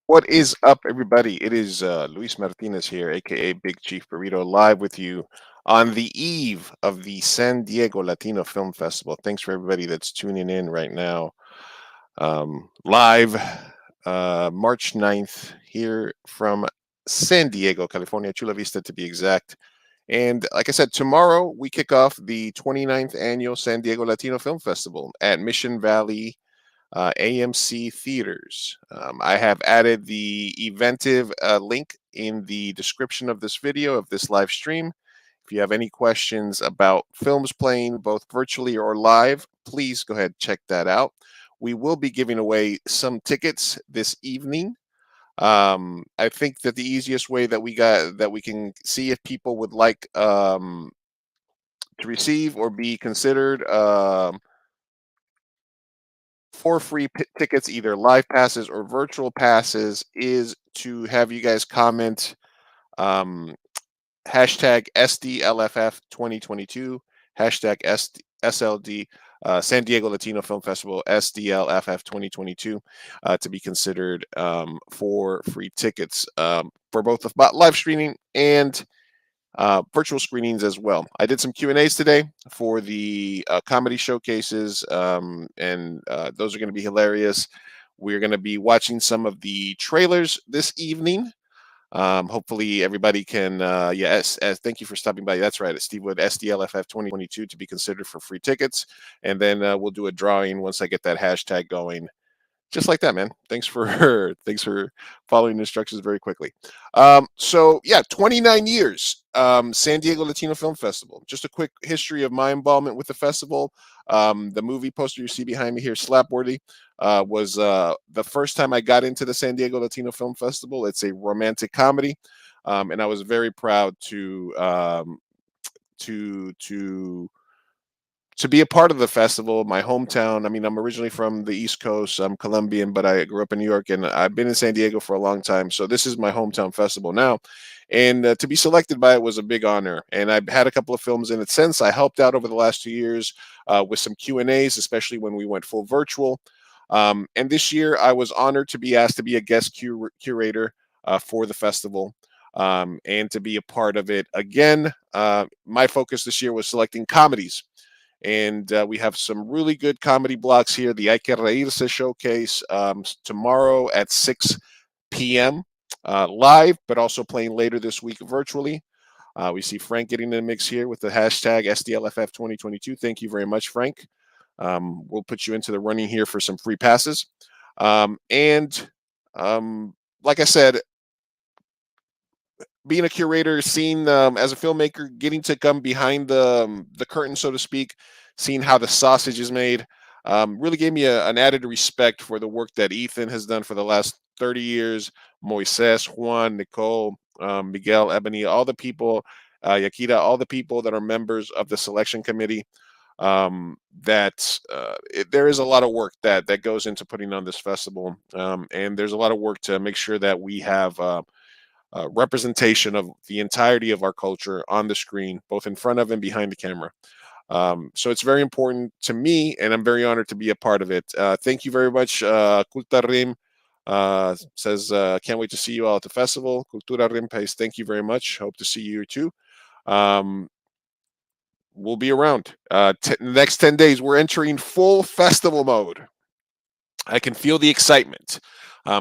What is up, everybody? It is Luis Martinez here, aka Big Chief Burrito, live with you on the eve of the San Diego Latino Film Festival. Thanks for everybody that's tuning in right now. Live March 9th here from San Diego, California, Chula Vista to be exact. And like I said, tomorrow we kick off the 29th annual San Diego Latino Film Festival at Mission Valley AMC Theaters. I have added the eventive link in the description of this video, of this live stream. If you have any questions about films playing both virtually or live, please go ahead and check that out. We will be giving away some tickets this evening. I think that the easiest way that we can see if people would like to receive or be considered for free tickets, either live passes or virtual passes, is to have you guys comment um, hashtag SDLFF 2022, hashtag SLD, San Diego Latino Film Festival, SDLFF 2022, to be considered for free tickets for both the live streaming and virtual screenings as well. I did some Q&As today for the comedy showcases, and those are going to be hilarious. We're going to be watching some of the trailers this evening. Hopefully everybody can, yes, thank you for stopping by. That's right, Steve Wood, SDLFF 2022 to be considered for free tickets. And then we'll do a drawing once I get that hashtag going. Just like that, man. Thanks for thanks for following instructions very quickly. So yeah, 29 years, San Diego Latino Film Festival. Just a quick history of my involvement with the festival. The movie poster you see behind me here, Slapworthy, was the first time I got into the San Diego Latino Film Festival. It's a romantic comedy, and I was very proud to to be a part of the festival. My hometown. I mean, I'm originally from the East Coast. I'm Colombian, but I grew up in New York, and I've been in San Diego for a long time. So this is my hometown festival now, and to be selected by it was a big honor. And I've had a couple of films in it since. I helped out over the last 2 years with some Q&As, especially when we went full virtual. And this year, I was honored to be asked to be a guest curator for the festival. And to be a part of it again. My focus this year was selecting comedies, and we have some really good comedy blocks here. The Hay que Reírse showcase tomorrow at 6 p.m. Live, but also playing later this week virtually. We see Frank getting in the mix here with the hashtag SDLFF 2022. Thank you very much, Frank. We'll put you into the running here for some free passes. And like I said, being a curator, seeing as a filmmaker, getting to come behind the curtain, so to speak, seeing how the sausage is made, really gave me an added respect for the work that Ethan has done for the last 30 years. Moises, Juan, Nicole, Miguel, Ebony, all the people, Yakita, all the people that are members of the selection committee. that there is a lot of work that goes into putting on this festival, and there's a lot of work to make sure that we have representation of the entirety of our culture on the screen, both in front of and behind the camera. So it's very important to me, and I'm very honored to be a part of it. Thank you very much, Kulta Rim. Says, can't wait to see you all at the festival. Cultura Rim pays, thank you very much. Hope to see you too. Um, we'll be around. The next 10 days, we're entering full festival mode. I can feel the excitement.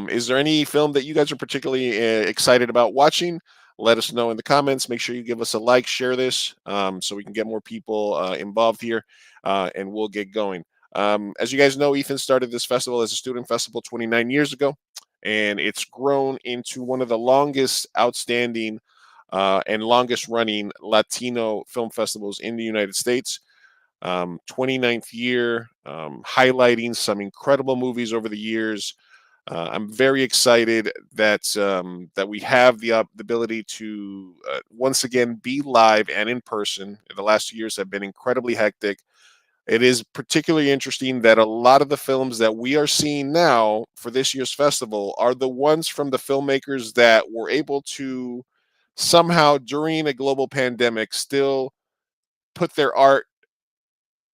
Is there any film that you guys are particularly excited about watching? Let us know in the comments. Make sure you give us a like, share this, so we can get more people involved here, and we'll get going. As you guys know, Ethan started this festival as a student festival 29 years ago, and it's grown into one of the longest outstanding and longest running Latino film festivals in the United States. 29th year, highlighting some incredible movies over the years. I'm very excited that we have the ability to once again be live and in person. The last 2 years have been incredibly hectic. It is particularly interesting that a lot of the films that we are seeing now for this year's festival are the ones from the filmmakers that were able to somehow during a global pandemic still put their art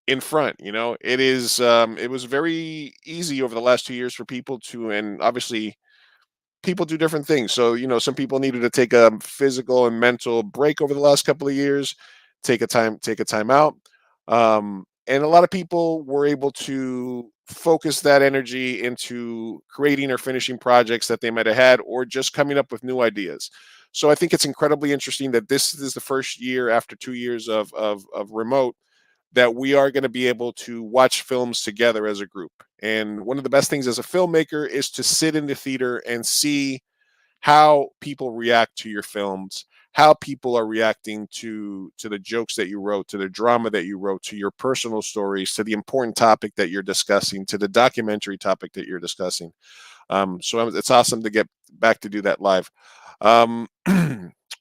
in front. It was very easy over the last 2 years for people to, and obviously people do different things. So, some people needed to take a physical and mental break over the last couple of years, take a time out. And a lot of people were able to focus that energy into creating or finishing projects that they might have had, or just coming up with new ideas. So I think it's incredibly interesting that this is the first year after 2 years of remote that we are going to be able to watch films together as a group. And one of the best things as a filmmaker is to sit in the theater and see how people react to your films, how people are reacting to the jokes that you wrote, to the drama that you wrote, to your personal stories, to the important topic that you're discussing, to the documentary topic that you're discussing. So it's awesome to get back to do that live. Um,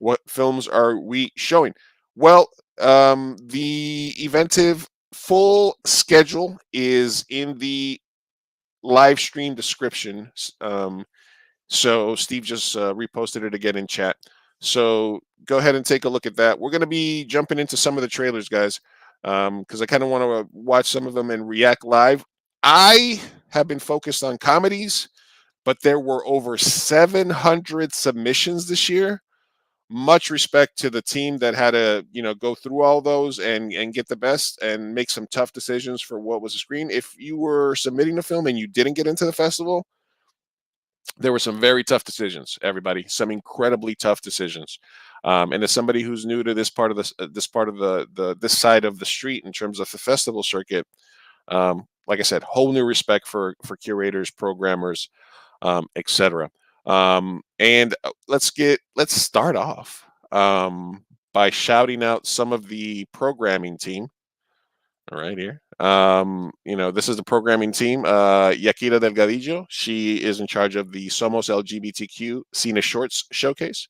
what films are we showing? Well, the eventive full schedule is in the live stream description. So Steve just reposted it again in chat. So go ahead and take a look at that. We're going to be jumping into some of the trailers, guys, because I kind of want to watch some of them and react live. I have been focused on comedies, but there were over 700 submissions this year. Much respect to the team that had to, go through all those and get the best and make some tough decisions for what was a screen. If you were submitting a film and you didn't get into the festival, there were some very tough decisions. Everybody, some incredibly tough decisions. And as somebody who's new to this part of this side of the street in terms of the festival circuit, like I said, whole new respect for curators, programmers, etc. And let's start off by shouting out some of the programming team. All right, here. This is the programming team. Yakira Delgadillo. She is in charge of the Somos LGBTQ Cine Shorts Showcase.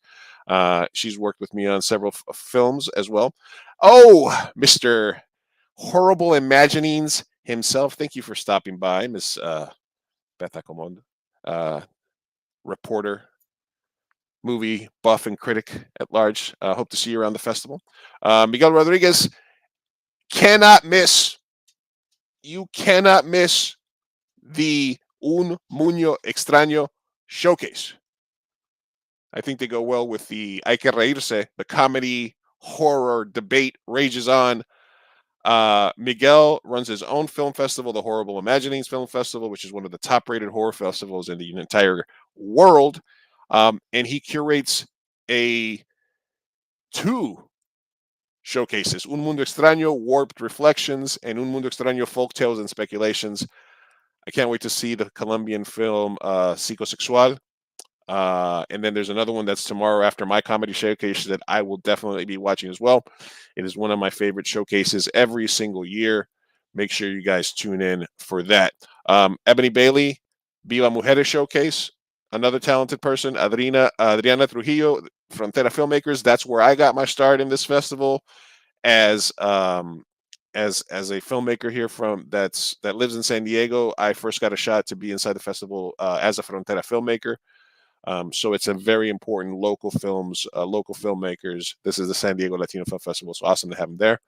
She's worked with me on several films as well. Oh, Mr. Horrible Imaginings himself. Thank you for stopping by, Miss Beth Acomondo, reporter, movie buff, and critic at large. Hope to see you around the festival. Miguel Rodriguez cannot miss. You cannot miss the Un Muño Extraño showcase. I think they go well with the Hay que reírse, the comedy horror debate rages on. Miguel runs his own film festival, the Horrible Imaginings Film Festival, which is one of the top rated horror festivals in the entire world. And he curates a two showcases, Un Mundo Extraño, Warped Reflections, and Un Mundo Extraño, Folk Tales and Speculations. I can't wait to see the Colombian film Psicosexual. And then there's another one that's tomorrow after my comedy showcase that I will definitely be watching as well. It is one of my favorite showcases every single year. Make sure you guys tune in for that. Ebony Bailey, Viva Mujeres Showcase, another talented person, Adriana Trujillo, Frontera Filmmakers. That's where I got my start in this festival as as a filmmaker here that lives in San Diego, I first got a shot to be inside the festival as a Frontera filmmaker. So it's a very important local films, local filmmakers. This is the San Diego Latino Film Festival. So awesome to have him there.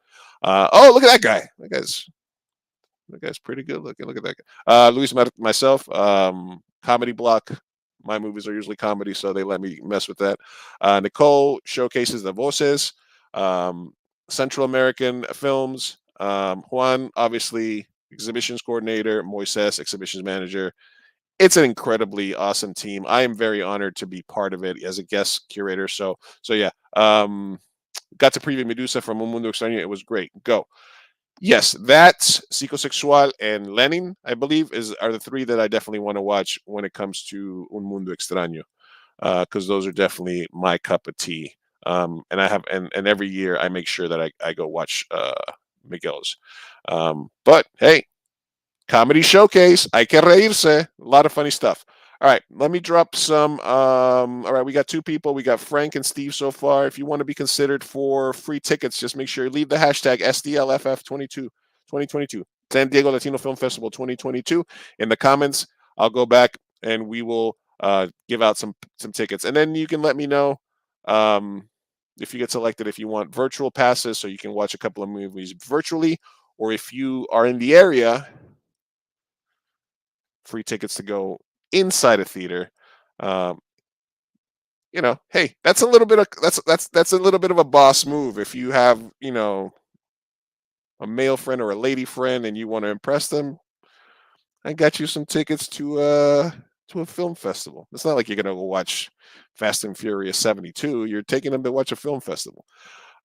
Oh, look at that guy. That guy's pretty good looking. Look at that guy. Luis, myself, comedy block. My movies are usually comedy, so they let me mess with that. Nicole showcases the voices, um, Central American films. Juan, obviously, exhibitions coordinator. Moises, exhibitions manager. It's an incredibly awesome team. I am very honored to be part of it as a guest curator. So yeah. Got to preview Medusa from Un Mundo Extraño. It was great. Go. Yes, that's Psicosexual and Lenin, I believe, are the three that I definitely want to watch when it comes to Un Mundo Extraño, because those are definitely my cup of tea. And I have, and every year I make sure that I go watch Miguel's. But hey, comedy showcase, hay que reírse. A lot of funny stuff. All right, let me drop some. All right, we got two people. We got Frank and Steve so far. If you want to be considered for free tickets, just make sure you leave the hashtag SDLFF22 2022 San Diego Latino Film Festival 2022 in the comments. I'll go back and we will give out some tickets, and then you can let me know if you get selected. If you want virtual passes, so you can watch a couple of movies virtually, or if you are in the area, free tickets to go inside a theater. Um, hey, that's a little bit of that's a little bit of a boss move. If you have a male friend or a lady friend and you want to impress them, I got you some tickets to a film festival. It's not like you're gonna go watch Fast and Furious 72. You're taking them to watch a film festival.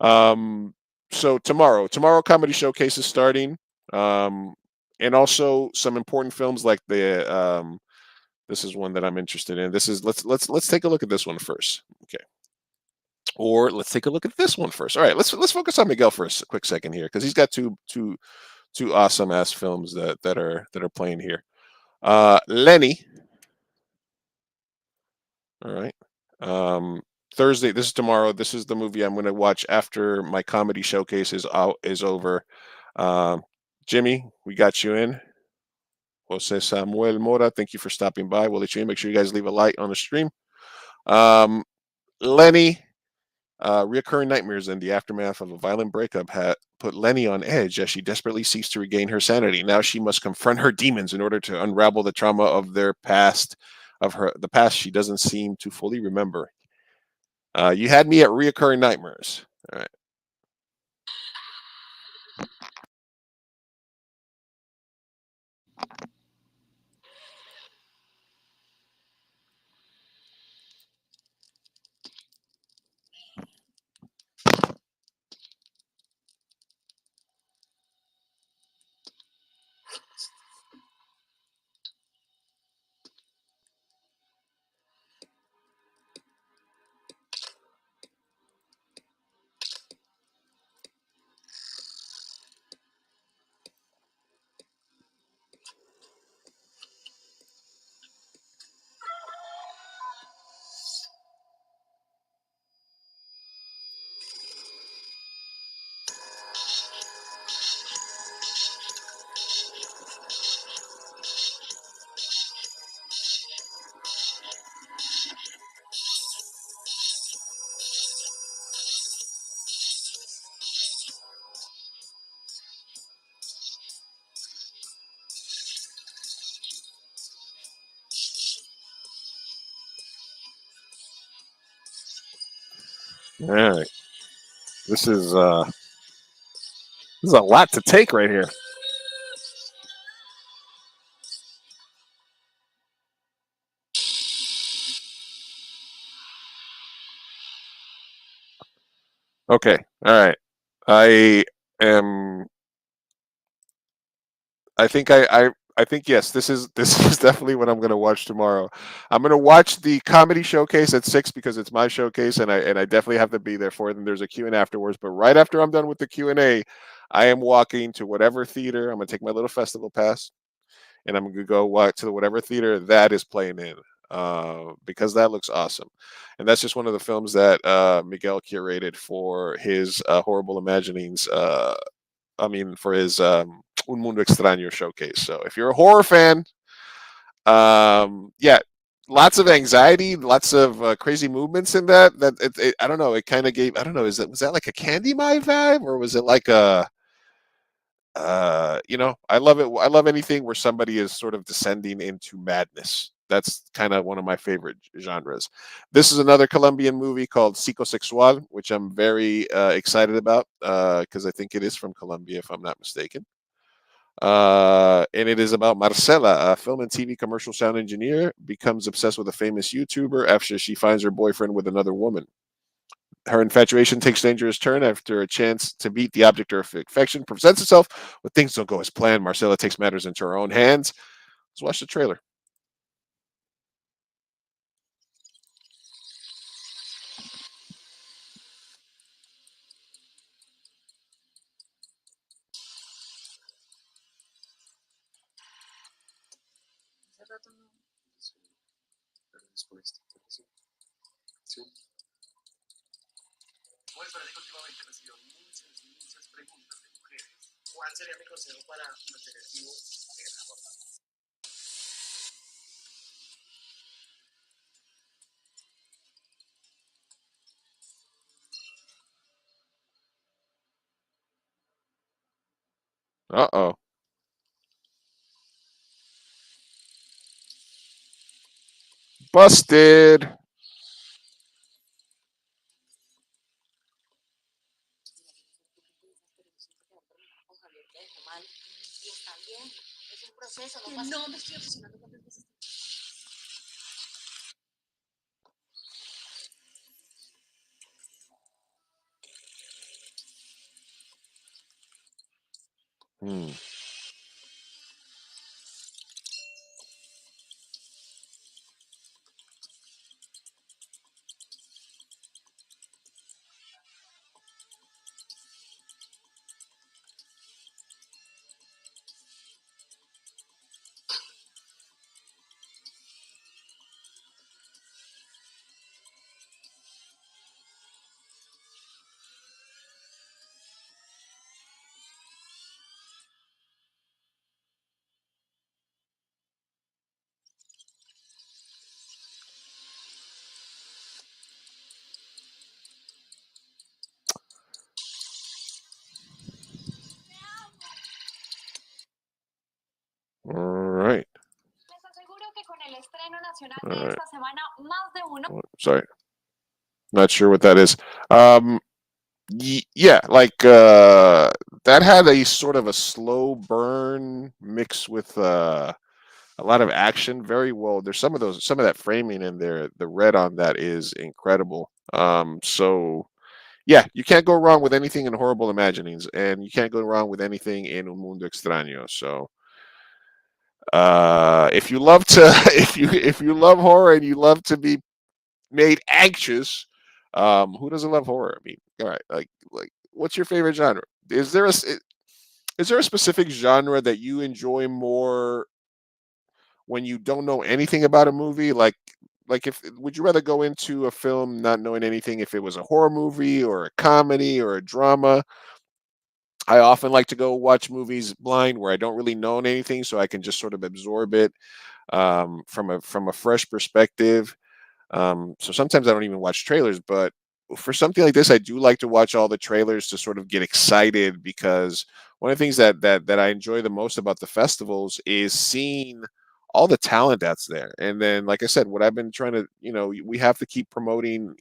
Um, so tomorrow comedy showcase is starting. Um, and also some important films like this is one that I'm interested in. This is let's take a look at this one first. Okay. Or let's take a look at this one first. All right, let's focus on Miguel for a quick second here because he's got two awesome ass films that are playing here. Lenny. All right. Um, Thursday. This is tomorrow. This is the movie I'm going to watch after my comedy showcase is over. Um, Jimmy, we got you in. Jose Samuel Mora, thank you for stopping by. We'll let you in. Make sure you guys leave a like on the stream. Um, Lenny, reoccurring nightmares in the aftermath of a violent breakup had put Lenny on edge as she desperately seeks to regain her sanity. Now she must confront her demons in order to unravel the trauma of the past she doesn't seem to fully remember. You had me at reoccurring nightmares. All right. All right. This is uh this is a lot to take right here. Okay. All right. I am I think I think yes, this is definitely what I'm gonna watch tomorrow. I'm gonna watch the comedy showcase at 6 because it's my showcase and I definitely have to be there for it. And there's a Q and A afterwards. But right after I'm done with the Q&A, I am walking to whatever theater. I'm gonna take my little festival pass and I'm gonna go walk to whatever theater that is playing in. Because that looks awesome. And that's just one of the films that Miguel curated for his Horrible Imaginings I mean, for his Un Mundo Extraño showcase. So if you're a horror fan, yeah, lots of anxiety, lots of crazy movements in that. I don't know. It kind of gave. I don't know. Was that like a Candy My vibe, or was it like a I love it. I love anything where somebody is sort of descending into madness. That's kind of one of my favorite genres. This is another Colombian movie called Psicosexual, which I'm very excited about because I think it is from Colombia, if I'm not mistaken. And it is about Marcela, a film and TV commercial sound engineer, becomes obsessed with a famous YouTuber after she finds her boyfriend with another woman. Her infatuation takes a dangerous turn after a chance to meet the object of her affection presents itself, but things don't go as planned. Marcella takes matters into her own hands. Let's watch the trailer. Uh oh. Busted. Hmm. All right. All right. Sorry. Not sure what that is. Um, yeah, like that had a sort of a slow burn mix with a lot of action. Very well. There's some of that framing in there. The red on that is incredible. So yeah, you can't go wrong with anything in Horrible Imaginings, and you can't go wrong with anything in Un Mundo Extraño. So if you love to if you love horror and you love to be made anxious, who doesn't love horror? I mean, all right, like what's your favorite genre? Is there a specific genre that you enjoy more when you don't know anything about a movie? Like if would you rather go into a film not knowing anything if it was a horror movie or a comedy or a drama? I often like to go watch movies blind where I don't really know anything, so I can just sort of absorb it from a fresh perspective. So sometimes I don't even watch trailers, but for something like this, I do like to watch all the trailers to sort of get excited because one of the things that I enjoy the most about the festivals is seeing all the talent that's there. And then, like I said, what I've been trying to, we have to keep promoting,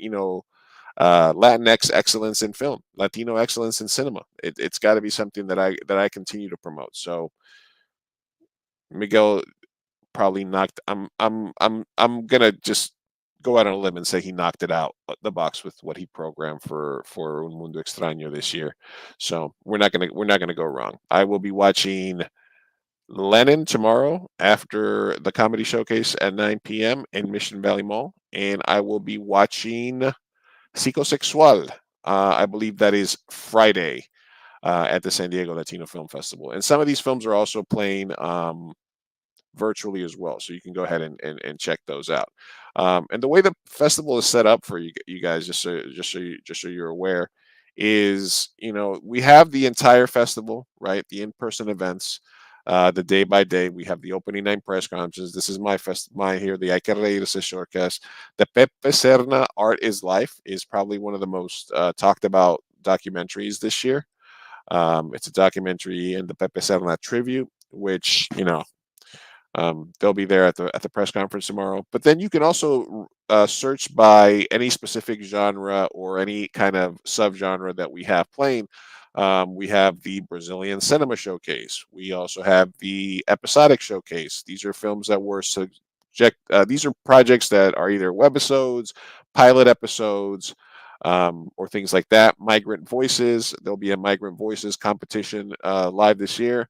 Latinx excellence in film, Latino excellence in cinema. It's got to be something that I continue to promote. So Miguel probably knocked. I'm gonna just go out on a limb and say he knocked it out the box with what he programmed for Un Mundo Extraño this year. So we're not gonna go wrong. I will be watching Lennon tomorrow after the comedy showcase at 9 p.m. in Mission Valley Mall, and I will be watching Psicosexual. I believe that is Friday at the San Diego Latino Film Festival, and some of these films are also playing virtually as well. So you can go ahead and check those out. And the way the festival is set up for you guys, just so you're aware, is, we have the entire festival, right? The in-person events, the day by day. We have the opening night press conferences. This is my here, the Hay que Reírse showcase. The Pepe Serna Art is Life is probably one of the most talked about documentaries this year. It's a documentary in the Pepe Serna tribute, which, they'll be there at the press conference tomorrow. But then you can also search by any specific genre or any kind of subgenre that we have playing. We have the Brazilian Cinema Showcase. We also have the Episodic Showcase. These are films that were subject. These are projects that are either webisodes, pilot episodes, or things like that. Migrant Voices. There'll be a Migrant Voices competition live this year.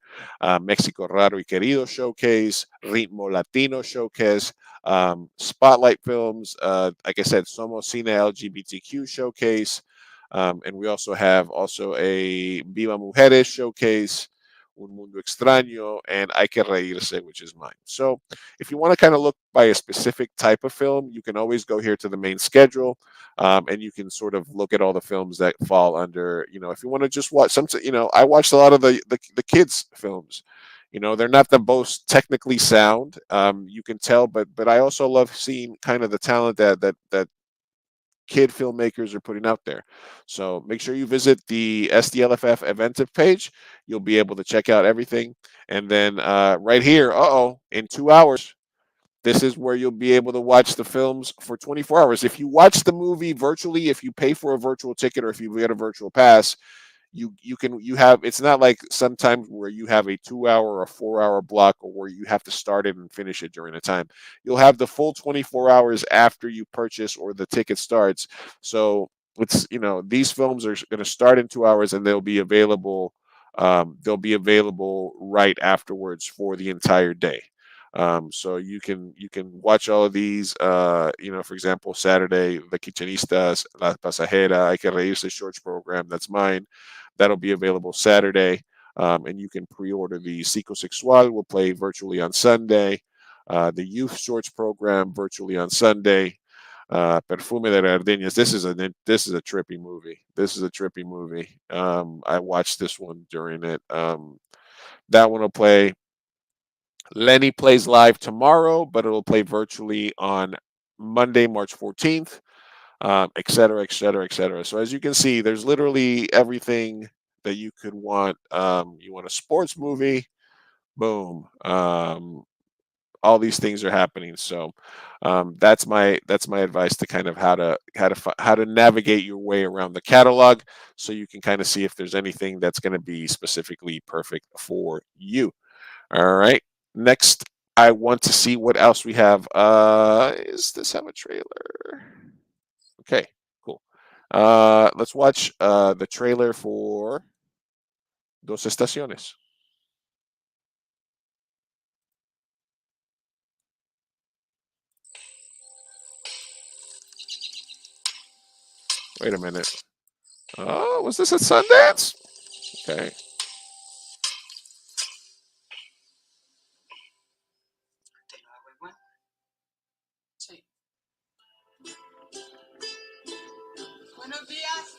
Mexico Raro y Querido Showcase, Ritmo Latino Showcase, Spotlight Films, like I said, Somos Cine LGBTQ Showcase, and we also have a Viva Mujeres Showcase, Un Mundo Extraño, and Hay que Reírse, which is mine. So if you want to kind of look by a specific type of film, you can always go here to the main schedule, and you can sort of look at all the films that fall under, if you want to just watch some, I watched a lot of the kids films. They're not the most technically sound, you can tell, but I also love seeing kind of the talent that kid filmmakers are putting out there. So make sure you visit the SDLFF Eventive page. You'll be able to check out everything. And then right here, in 2 hours, this is where you'll be able to watch the films for 24 hours. If you watch the movie virtually, if you pay for a virtual ticket or if you get a virtual pass, you have, it's not like sometimes where you have a 2 hour or 4 hour block, or where you have to start it and finish it during a time. You'll have the full 24 hours after you purchase or the ticket starts. So it's, these films are going to start in 2 hours, and they'll be available right afterwards for the entire day. So you can watch all of these. For example, Saturday, the Kitchenistas, La Pasajera, Hay que Reírse shorts program. That's mine. That'll be available Saturday, and you can pre-order the Psicosexual. Will play virtually on Sunday. The youth shorts program virtually on Sunday. Perfume de Gardenias. This is a trippy movie. This is a trippy movie. I watched this one during it. That one will play. Lenny plays live tomorrow, but it'll play virtually on Monday, March 14th, et cetera, et cetera, et cetera. So as you can see, there's literally everything that you could want. You want a sports movie, boom. All these things are happening. So that's my advice to kind of how to navigate your way around the catalog, so you can kind of see if there's anything that's going to be specifically perfect for you. All right. Next, I want to see what else we have. Is this have a trailer? Okay, cool. Let's watch the trailer for Dos Estaciones. Wait a minute. Oh, was this at Sundance? Okay. Buenos días.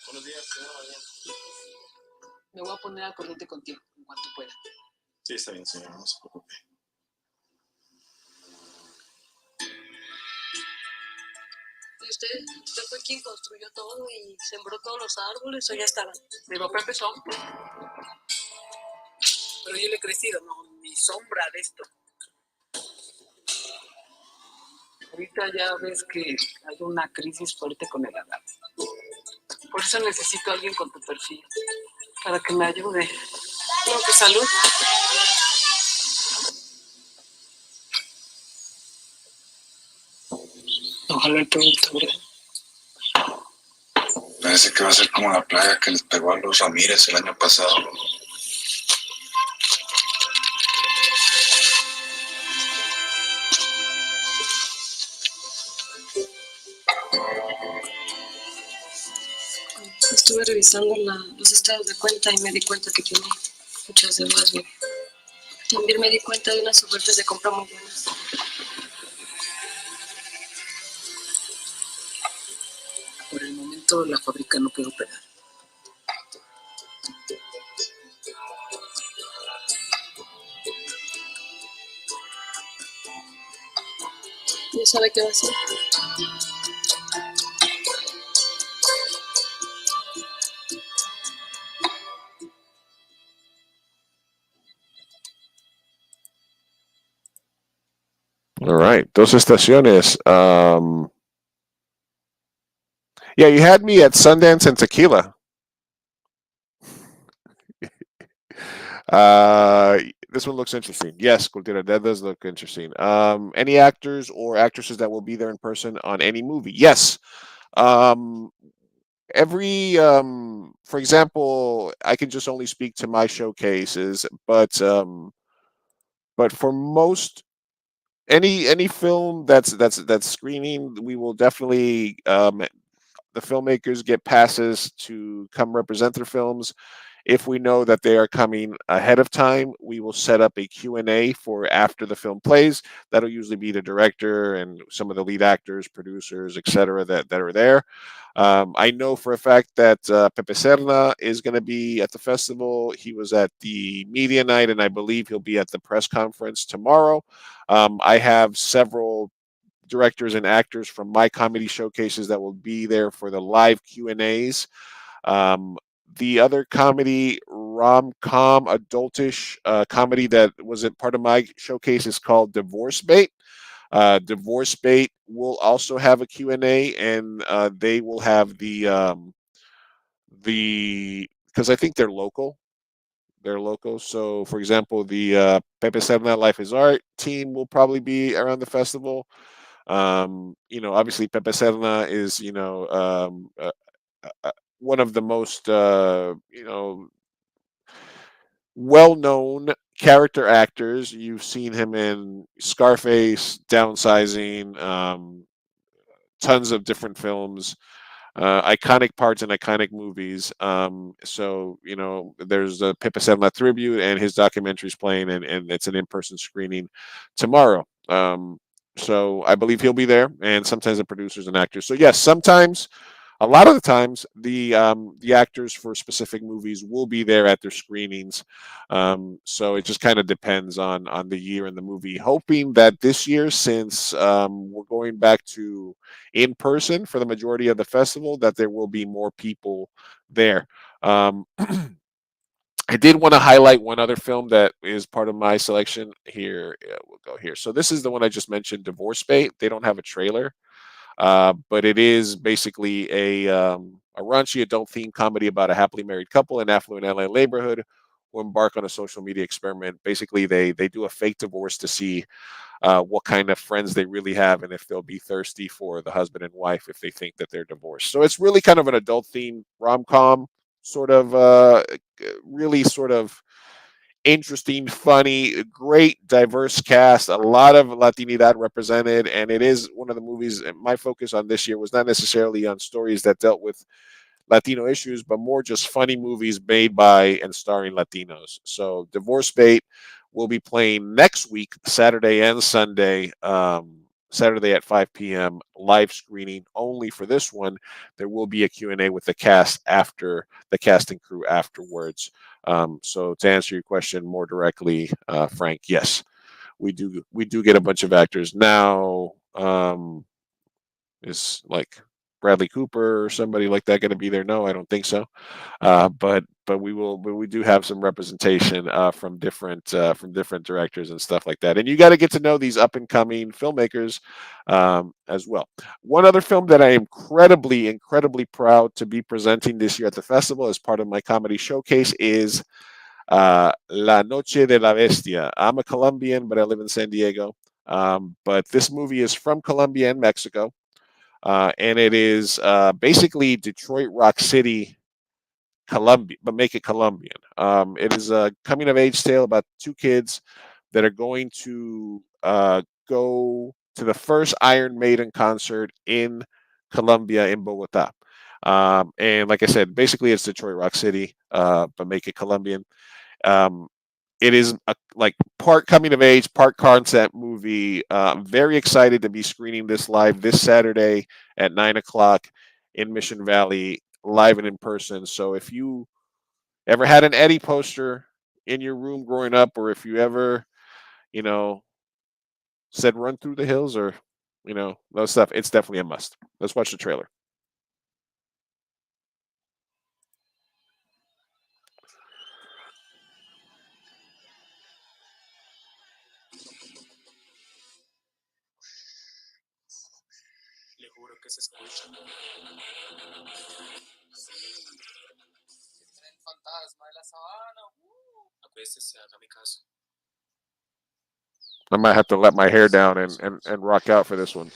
Buenos días, señora. Me voy a poner al corriente contigo en cuanto pueda. Sí, está bien, señora, no se preocupe. ¿Y usted fue quien construyó todo y sembró todos los árboles o ya estaban? Mi papá empezó. Pero yo le he crecido, no, ni sombra de esto. Ahorita ya ves que hay una crisis fuerte con el agave. Por eso necesito a alguien con tu perfil, para que me ayude. No, que salud. Ojalá el producto, ¿verdad? Parece que va a ser como la plaga que les pegó a los Ramírez el año pasado. Estuve revisando los estados de cuenta y me di cuenta que tiene muchas deudas. También me di cuenta de unas ofertas de compra muy buenas. Por el momento momento la fábrica no puede operar. ¿Ya sabe qué va a hacer? All right, dos estaciones. Yeah, you had me at Sundance and Tequila. Uh, this one looks interesting. Yes, Cultura, that does look interesting. Any actors or actresses that will be there in person on any movie? Yes. Um, for example, I can just only speak to my showcases, but for most any film that's screening, we will definitely the filmmakers get passes to come represent their films. If we know that they are coming ahead of time, we will set up a Q&A for after the film plays. That'll usually be the director and some of the lead actors, producers, etc. that are there. I know for a fact that Pepe Serna is going to be at the festival. He was at the media night, and I believe he'll be at the press conference tomorrow. I have several directors and actors from my comedy showcases that will be there for the live Q&As. Um, the other comedy, rom-com, adultish comedy that was a part of my showcase is called Divorce Bait. Divorce Bait will also have a Q&A, and they will have the because I think they're local. They're local. So, for example, the Pepe Serna Life is Art team will probably be around the festival. Obviously Pepe Serna is, one of the most, well-known character actors. You've seen him in Scarface, Downsizing, tons of different films, iconic parts in iconic movies. So there's a Pepe Serna tribute, and his documentary's playing, and it's an in-person screening tomorrow. So I believe he'll be there, and sometimes the producers and actors. So yes, sometimes, a lot of the times, the actors for specific movies will be there at their screenings. So it just kind of depends on the year and the movie. Hoping that this year, since we're going back to in person for the majority of the festival, that there will be more people there. I did want to highlight one other film that is part of my selection here. Yeah, we'll go here. So this is the one I just mentioned, Divorce Bait. They don't have a trailer, but it is basically a raunchy adult themed comedy about a happily married couple in affluent LA neighborhood who embark on a social media experiment. Basically, they do a fake divorce to see what kind of friends they really have, and if they'll be thirsty for the husband and wife if they think that they're divorced. So it's really kind of an adult themed rom com, sort of really sort of interesting, funny, great, diverse cast, a lot of Latinidad represented, and it is one of the movies. My focus on this year was not necessarily on stories that dealt with Latino issues, but more just funny movies made by and starring Latinos. So Divorce Bait will be playing next week, Saturday and Sunday. Saturday at 5 p.m. live screening only for this one. There will be a Q&A with the cast after the cast and crew afterwards. So to answer your question more directly, Frank, yes, we do get a bunch of actors now. Is like Bradley Cooper or somebody like that going to be there? No, I don't think so. But we do have some representation from different directors and stuff like that. And you got to get to know these up and coming filmmakers as well. One other film that I am incredibly proud to be presenting this year at the festival as part of my comedy showcase is La Noche de la Bestia. I'm a Colombian, but I live in San Diego. But this movie is from Colombia and Mexico. And it is basically Detroit Rock City, Colombia, but make it Colombian. It is a coming of age tale about two kids that are going to go to the first Iron Maiden concert in Colombia, in Bogota. And like I said, basically it's Detroit Rock City, but make it Colombian. Um, it is like part coming of age, part concept movie. I'm very excited to be screening this live this Saturday at 9 o'clock. in Mission Valley, live and in person. So if you ever had an Eddie poster in your room growing up, or if you ever, you know, said "Run Through the Hills" or those stuff, it's definitely a must. Let's watch the trailer. Le juro que se escucha. El fantasma de la sabana. Acuéstese, haga mi caso. I might have to let my hair down and rock out for this one.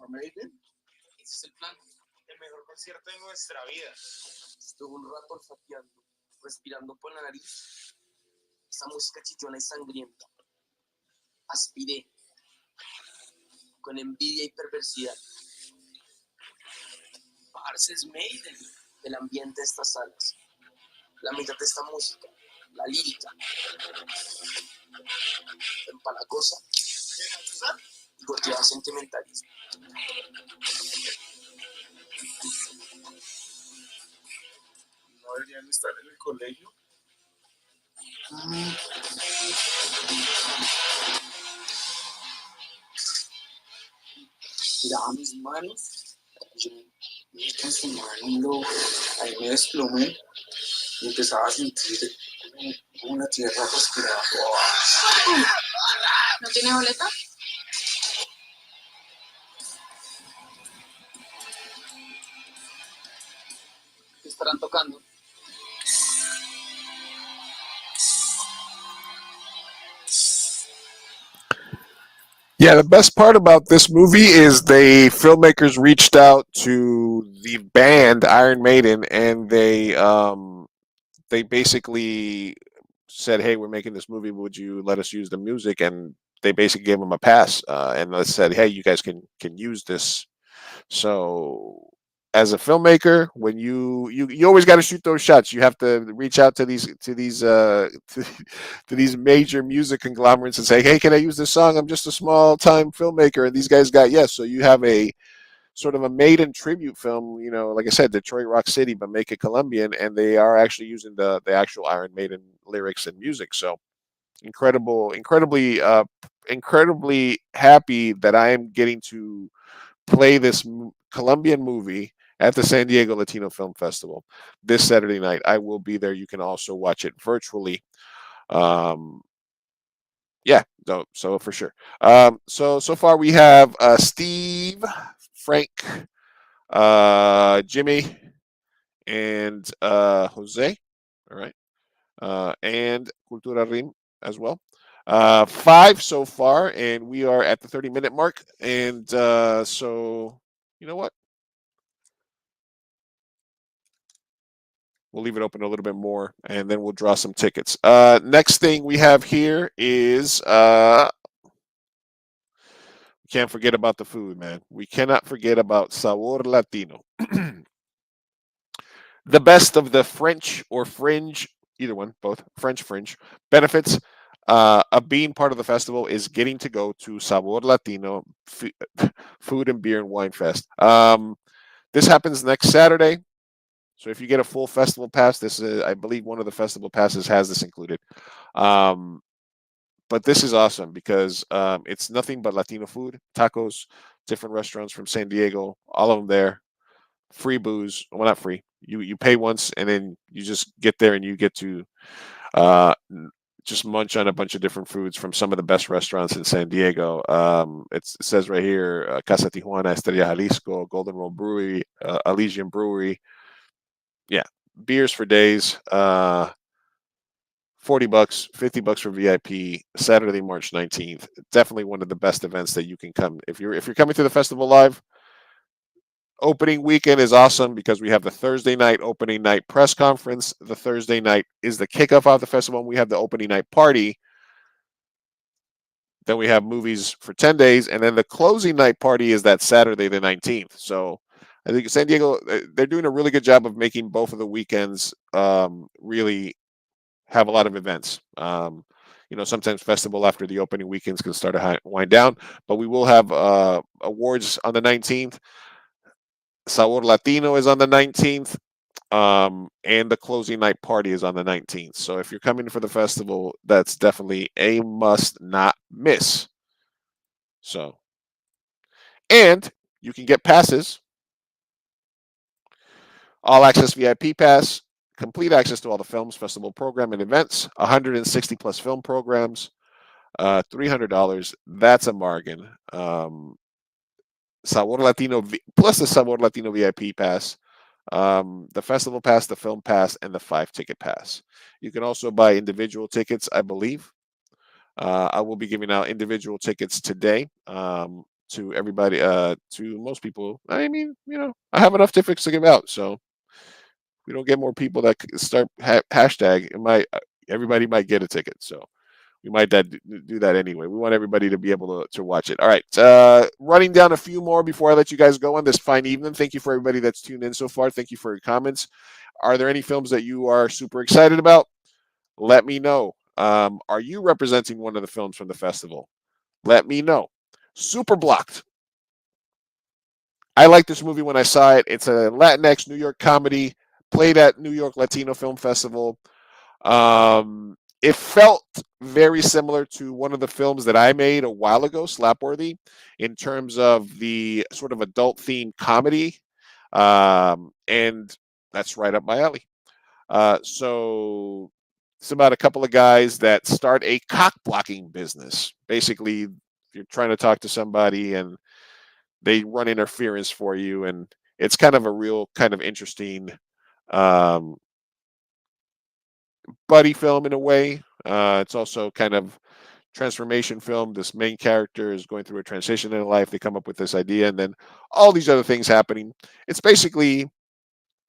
Maiden. Ese es el plan. El mejor concierto de nuestra vida. Estuve un rato olfateando, respirando por la nariz. Esa música chillona y sangrienta. Aspiré con envidia y perversidad. Parce es Maiden. El ambiente de estas salas. La mitad de esta música. La lírica. Empalagosa. Y goteada sentimentalismo. ¿No deberían estar en el colegio? Miraba mis manos. Yo me transformaba en un lobo. Ahí me desplomé y empezaba a sentir como una tierra respirada. ¿No tiene boleta? ¿Qué estarán tocando? Yeah, the best part about this movie is the filmmakers reached out to the band Iron Maiden, and they basically said, "Hey, we're making this movie. Would you let us use the music?" And they basically gave them a pass, and they said, "Hey, you guys can use this." So, as a filmmaker, when you always got to shoot those shots. You have to reach out to to these major music conglomerates and say, "Hey, can I use this song? I'm just a small time filmmaker," and these guys got yes. So you have a sort of a maiden tribute film. Like I said, Detroit Rock City, but make it Colombian, and they are actually using the actual Iron Maiden lyrics and music. So incredibly happy that I am getting to play this Colombian movie at the San Diego Latino Film Festival this Saturday night. I will be there. You can also watch it virtually. Um, yeah, so for sure. So far we have Steve, Frank, Jimmy, and Jose. All right, and Cultura Rim as well. Five so far, and we are at the 30-minute mark. And so, you know what? We'll leave it open a little bit more, and then we'll draw some tickets. Next thing we have here is we can't forget about the food, man. We cannot forget about Sabor Latino. The best of the French or fringe, either one, both French fringe benefits of being part of the festival is getting to go to Sabor Latino Food and Beer and Wine Fest. This happens next Saturday. So if you get a full festival pass, this is, I believe, one of the festival passes has this included. Um, but this is awesome because it's nothing but Latino food, tacos, different restaurants from San Diego, all of them there. Free booze, well, not free. You pay once, and then you just get there and you get to uh, just munch on a bunch of different foods from some of the best restaurants in San Diego. It says right here, Casa Tijuana, Estrella Jalisco, Golden Roll Brewery, Elysian Brewery. Yeah, beers for days. $40, $50 for VIP. Saturday, March 19th. Definitely one of the best events that you can come if you're coming to the festival live. Opening weekend is awesome because we have the Thursday night opening night press conference. The Thursday night is the kickoff of the festival, and we have the opening night party. Then we have movies for 10 days, and then the closing night party is that Saturday, the 19th. So I think San Diego, they're doing a really good job of making both of the weekends really have a lot of events. sometimes festival after the opening weekends can start to wind down. But we will have awards on the 19th. Sabor Latino is on the 19th. And the closing night party is on the 19th. So if you're coming for the festival, that's definitely a must not miss. So, and you can get passes, all access VIP pass, complete access to all the films, festival program, and events, 160 plus film programs, $300. That's a bargain. Sabor Latino plus the Sabor Latino VIP pass, the festival pass, the film pass, and the 5 ticket pass. You can also buy individual tickets, I believe. I will be giving out individual tickets today to everybody, to most people. I mean, I have enough tickets to give out, so we don't get more people that start hashtag. It might everybody might get a ticket, so we might do that anyway. We want everybody to be able to watch it. All right, running down a few more before I let you guys go on this fine evening. Thank you for everybody that's tuned in so far. Thank you for your comments. Are there any films that you are super excited about? Let me know. Are you representing one of the films from the festival? Let me know. Super Blocked. I liked this movie when I saw it. It's a Latinx New York comedy played at New York Latino Film Festival. It felt very similar to one of the films that I made a while ago, Slapworthy, in terms of the sort of adult themed comedy. And that's right up my alley. So it's about a couple of guys that start a cock blocking business. Basically, you're trying to talk to somebody and they run interference for you. And it's kind of a real kind of interesting um, buddy film in a way. It's also kind of transformation film. This main character is going through a transition in life. They come up with this idea, and then all these other things happening. It's basically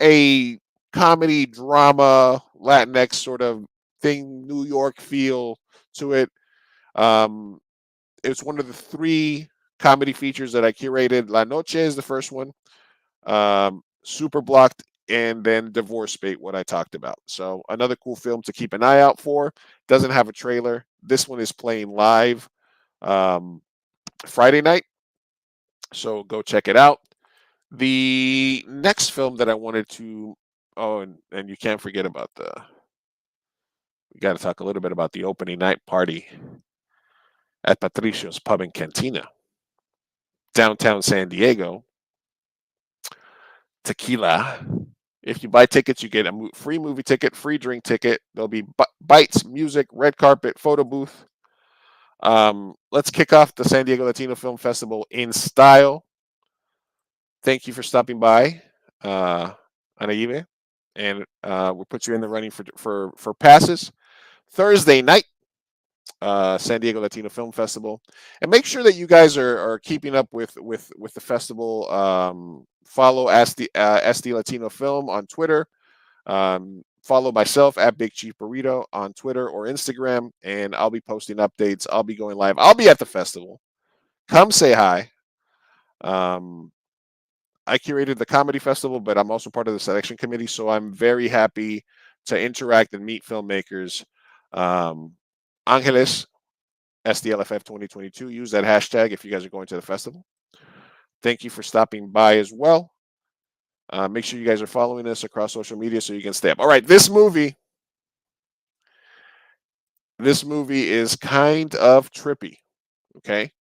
a comedy drama Latinx sort of thing, New York feel to it. Um, it's one of the 3 comedy features that I curated. La Noche is the first one. Super Blocked, and then Divorce Bait, what I talked about. So another cool film to keep an eye out for. Doesn't have a trailer. This one is playing live um, Friday night, so go check it out. The next film that I wanted to, oh, and you can't forget about we got to talk a little bit about the opening night party at Patricio's Pub and Cantina, downtown San Diego. Tequila. If you buy tickets, you get a free movie ticket, free drink ticket. There'll be bites, music, red carpet, photo booth. Let's kick off the San Diego Latino Film Festival in style. Thank you for stopping by, Anayive, and we'll put you in the running for passes Thursday night. San Diego Latino Film Festival, and make sure that you guys are keeping up with the festival. Follow SD Latino Film on Twitter. Follow myself at Big Chief Burrito on Twitter or Instagram, and I'll be posting updates. I'll be going live. I'll be at the festival. Come say hi. Um, I curated the comedy festival, but I'm also part of the selection committee, so I'm very happy to interact and meet filmmakers. Angeles SDLFF 2022. Use that hashtag if you guys are going to the festival. Thank you for stopping by as well. Make sure you guys are following us across social media so you can stay up. All right, this movie is kind of trippy. Okay,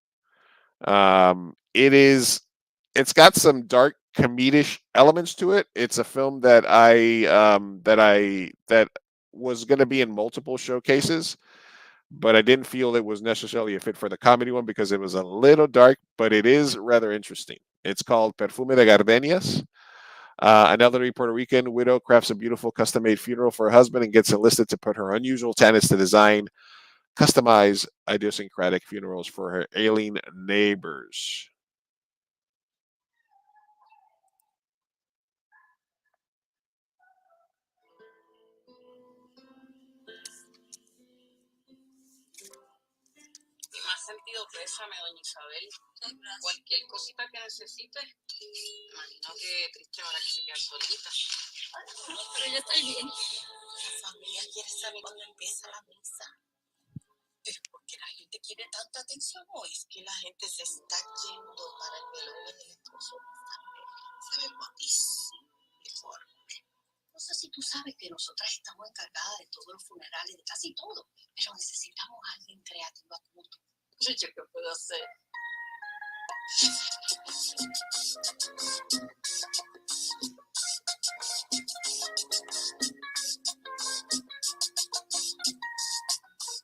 it's got some dark comedic elements to it. It's a film that was going to be in multiple showcases, but I didn't feel it was necessarily a fit for the comedy one because it was a little dark, but it is rather interesting. It's called Perfume de Gardenias. An elderly Puerto Rican widow crafts a beautiful custom made funeral for her husband and gets enlisted to put her unusual talents to design customized idiosyncratic funerals for her ailing neighbors. Y más sentido pésame, doña Isabel. Cualquier cosita que necesite, imagino que triste ahora que se queda solita. Pero yo estoy bien. La familia quiere saber cuándo empieza la misa. tanta atención hoy? Es que la gente se está yendo para el velorio del esposo. Se ve guapísimo, uniforme. No sé si tú sabes que nosotras estamos encargadas de todos los funerales, de casi todo, pero necesitamos a alguien creativo como tú. ¿Yo qué puedo hacer?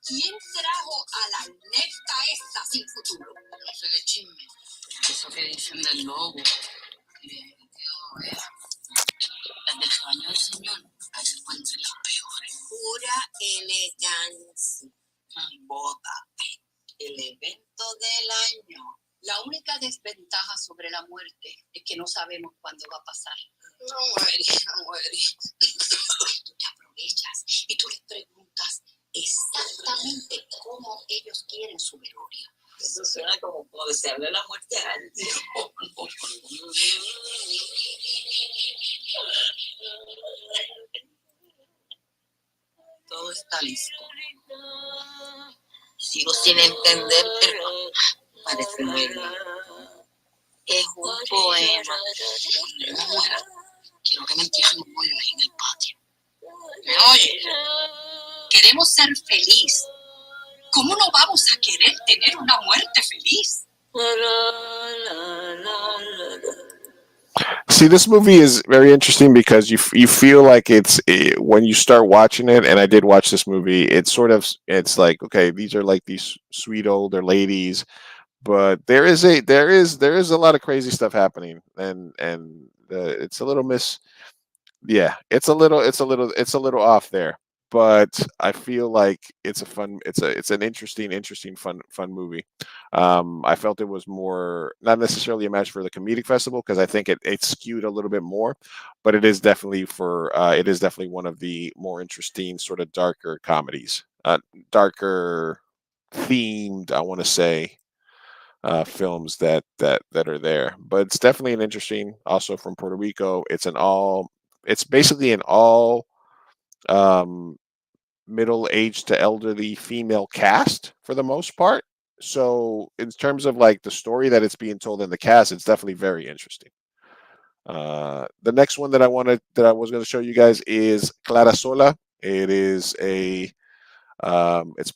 ¿Quién trajo a la neta esta sin futuro? Eso es de chisme. Eso que dicen del lobo. Las del sueño del Señor, a veces pueden ser las peores. Pura elegancia. Boda. El evento del año. La única desventaja sobre la muerte es que no sabemos cuándo va a pasar. No muere. Tú te aprovechas y tú les preguntas exactamente cómo ellos quieren su velorio. Eso suena como desearle la muerte a alguien. Todo está listo. Sigo sin entender, pero parece muy bien. Es un poema. Cuando yo muera, quiero que me entierren un hoyo ahí en el patio. ¿Me oyes? Queremos ser feliz. ¿Cómo no vamos a querer tener una muerte feliz? See, this movie is very interesting because you feel like when you start watching it, and I did watch this movie. It's like, okay, these are like these sweet older ladies, but there is a lot of crazy stuff happening, and it's a little yeah, it's a little off there, but I feel like it's an interesting fun movie. I felt it was more not necessarily a match for the comedic festival because I think it skewed a little bit more, but it is definitely one of the more interesting sort of darker comedies, darker themed, I want to say, films that are there. But it's definitely an interesting. Also from Puerto Rico, It's basically an all um, middle aged to elderly female cast for the most part. So in terms of like the story that it's being told in the cast, it's definitely very interesting. The next one that I was going to show you guys is Clara Sola. It's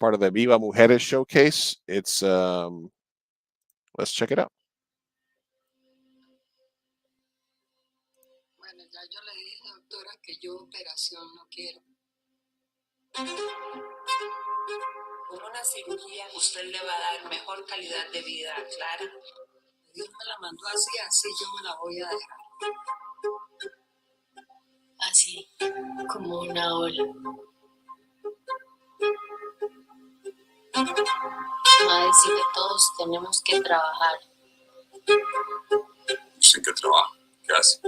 part of the Viva Mujeres showcase. Let's check it out. Bueno, ya yo le dije, doctora, que yo operación no quiero. Con una cirugía usted le va a dar mejor calidad de vida a Clara. Dios me la mandó así, así yo me la voy a dejar. Así, como una ola. Ma dice que todos tenemos que trabajar. ¿Usted qué trabaja? ¿Qué hace?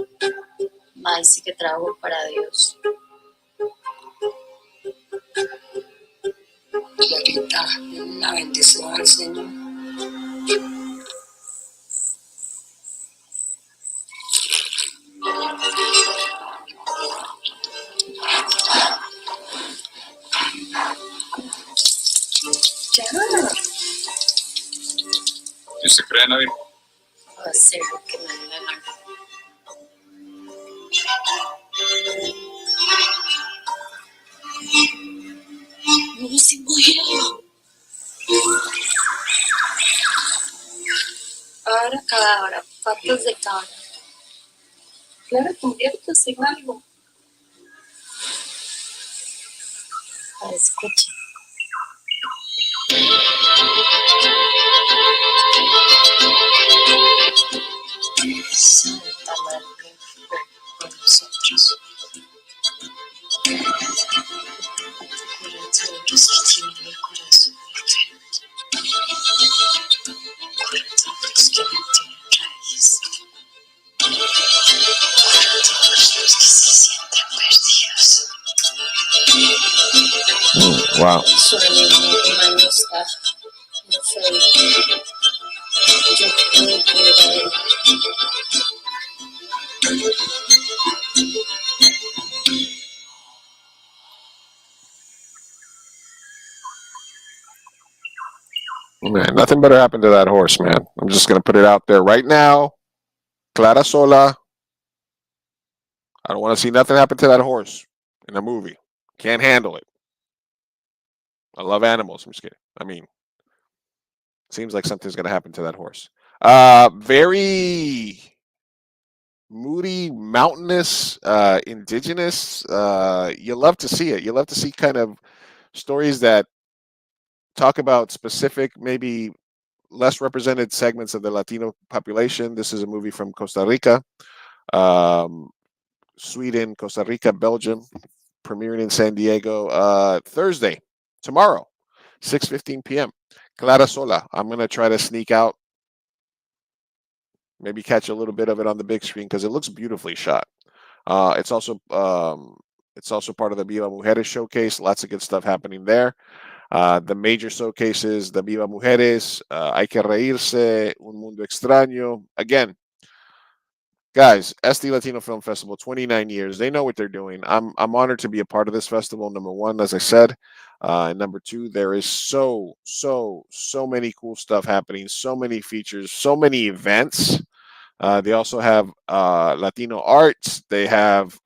Ma dice que trabajo para Dios. Clarita, la bendición al Señor. Ya. ¿Y usted cree en la Virgen? Va a hacer lo que me dé la gana. No se murió. Ahora cadabra, patas de cabra. Claro, conviértase en algo. Escuche. Santa María, por nosotros. Cura todos los que tienen el corazón enfermo. Cura todos que no tienen raíz. Cura todos los que se sienten perdidos. Wow. Sueño mi mano está enfermo. Yo puedo curar. Man, nothing better happened to that horse, man. I'm just gonna put it out there right now. Clara Sola. I don't want to see nothing happen to that horse in a movie. Can't handle it. I love animals. I'm just kidding. I mean, seems like something's gonna happen to that horse. Very moody, mountainous, indigenous. You love to see it. You love to see kind of stories that talk about specific, maybe less represented segments of the Latino population. This is a movie from Costa Rica, um, Sweden, Costa Rica, Belgium, premiering in San Diego Thursday, tomorrow, 6:15 p.m. Clara Sola. I'm gonna try to sneak out, maybe catch a little bit of it on the big screen because it looks beautifully shot. Uh, it's also um, it's also part of the Viva Mujeres showcase. Lots of good stuff happening there. The major showcases, the Viva Mujeres, Hay que Reírse, Un Mundo Extraño. Again, guys, SD Latino Film Festival, 29 years. They know what they're doing. I'm honored to be a part of this festival. Number one, as I said, and number two, there is so many cool stuff happening. So many features, so many events. They also have Latino arts. They have,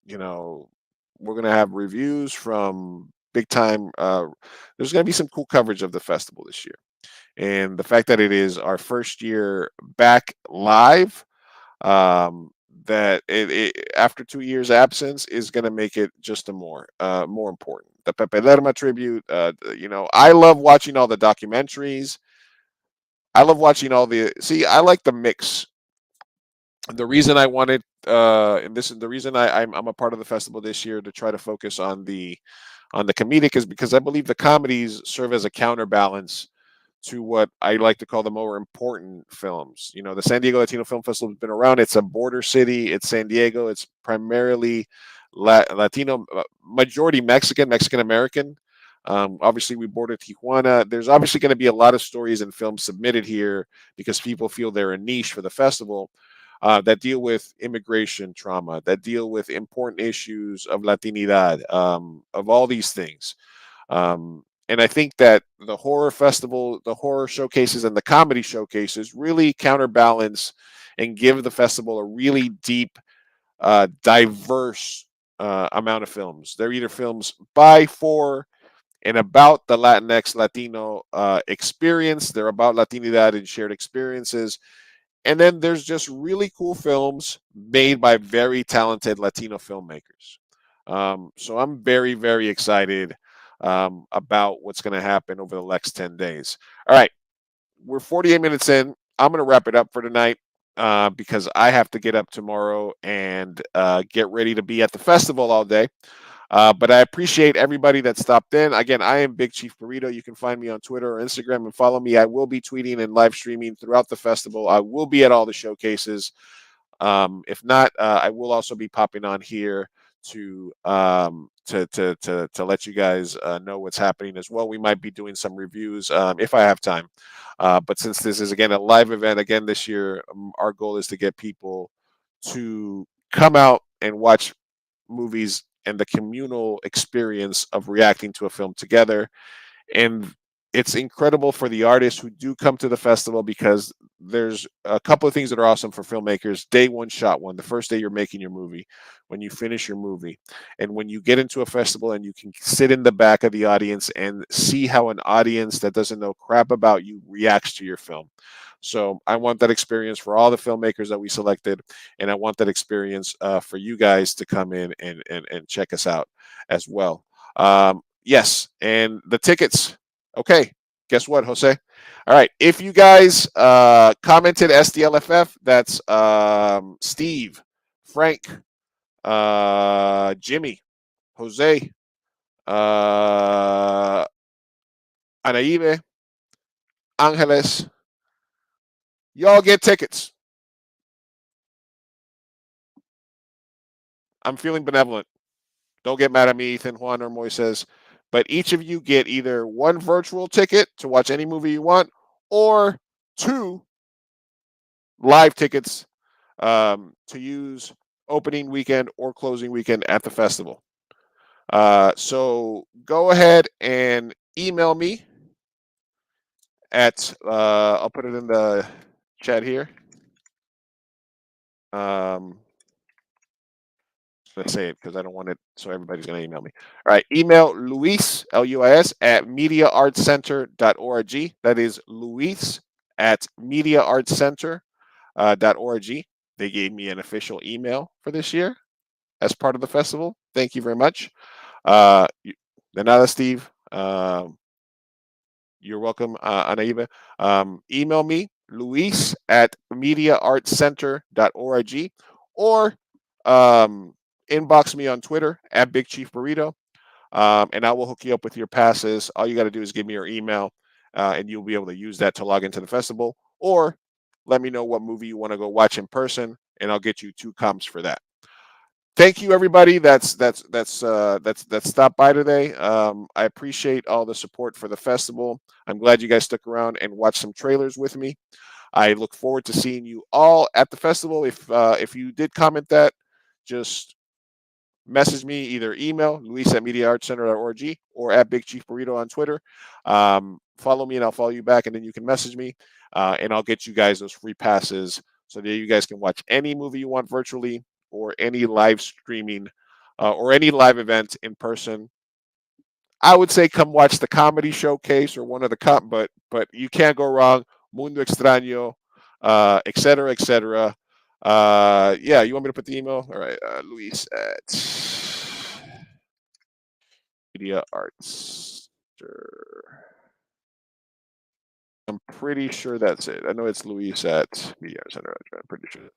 you know, we're gonna have reviews from big time. There's gonna be some cool coverage of the festival this year, and the fact that it is our first year back live, um, that after 2 years absence is going to make it just a more important. The Pepe Lerma tribute. I love watching all the documentaries. I love watching all the. See, I like the mix. The reason I wanted, and this is the reason I'm a part of the festival this year to try to focus on the comedic is because I believe the comedies serve as a counterbalance to what I like to call the more important films. You know, the San Diego Latino Film Festival has been around. It's a border city. It's San Diego. It's primarily Latino, majority Mexican, Mexican American. Obviously, we border Tijuana. There's obviously going to be a lot of stories and films submitted here because people feel they're a niche for the festival. That deal with immigration trauma, that deal with important issues of Latinidad, of all these things. And I think that the horror festival, the horror showcases, and the comedy showcases really counterbalance and give the festival a really deep, diverse amount of films. They're either films by, for, and about the Latinx Latino experience. They're about Latinidad and shared experiences. And then there's just really cool films made by very talented Latino filmmakers. So I'm very, very excited about what's going to happen over the next 10 days. All right. We're 48 minutes in. I'm going to wrap it up for tonight because I have to get up tomorrow and get ready to be at the festival all day. But I appreciate everybody that stopped in. Again, I am Big Chief Burrito. You can find me on Twitter or Instagram and follow me. I will be tweeting and live streaming throughout the festival. I will be at all the showcases. If not, I will also be popping on here to let you guys know what's happening as well. We might be doing some reviews if I have time. But since this is again a live event again this year, our goal is to get people to come out and watch movies and the communal experience of reacting to a film together. And it's incredible for the artists who do come to the festival because there's a couple of things that are awesome for filmmakers. Day one, shot one, the first day you're making your movie, when you finish your movie, and when you get into a festival and you can sit in the back of the audience and see how an audience that doesn't know crap about you reacts to your film. So I want that experience for all the filmmakers that we selected, and I want that experience for you guys to come in and check us out as well. Yes, and the tickets. Okay, guess what, Jose? All right, if you guys commented SDLFF, that's Steve, Frank, Jimmy, Jose, uh, Anaibe, Angeles, y'all get tickets. I'm feeling benevolent. Don't get mad at me, Ethan, Juan, or Moises. But each of you get either one virtual ticket to watch any movie you want, or two live tickets to use opening weekend or closing weekend at the festival. So go ahead and email me at I'll put it in the chat here. Let's say it because I don't want it so everybody's going to email me. All right, email Luis, Luis, at mediaartscenter.org. That is Luis at mediaartscenter.org. They gave me an official email for this year as part of the festival. Thank you very much. De nada, Steve. You're welcome, Anaiba. Email me, Luis at mediaartscenter.org, or inbox me on Twitter at Big Chief Burrito, and I will hook you up with your passes. All you got to do is give me your email, and you'll be able to use that to log into the festival, or let me know what movie you want to go watch in person, and I'll get you 2 comps for that. Thank you, everybody. That's stopped by today. I appreciate all the support for the festival. I'm glad you guys stuck around and watched some trailers with me. I look forward to seeing you all at the festival. If you did comment that, just message me, either email Luis at mediaartscenter.org or at Big Chief Burrito on Twitter. Follow me and I'll follow you back, and then you can message me, and I'll get you guys those free passes so that you guys can watch any movie you want virtually, or any live streaming, or any live event in person. I would say come watch the comedy showcase or one of the but you can't go wrong. Mundo Extraño, et cetera, et cetera. Yeah, you want me to put the email? All right, Luis at Media Arts. I'm pretty sure that's it. I know it's Luis at Media Arts Center. I'm pretty sure.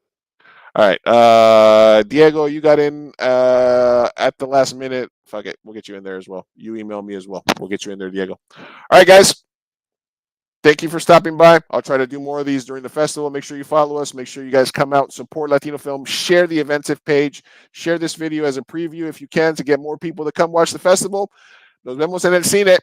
All right, Diego, you got in at the last minute. Fuck it, we'll get you in there as well. You email me as well. We'll get you in there, Diego. All right, guys. Thank you for stopping by. I'll try to do more of these during the festival. Make sure you follow us. Make sure you guys come out, support Latino film, share the Inventive page, share this video as a preview if you can to get more people to come watch the festival. Nos vemos en el cine.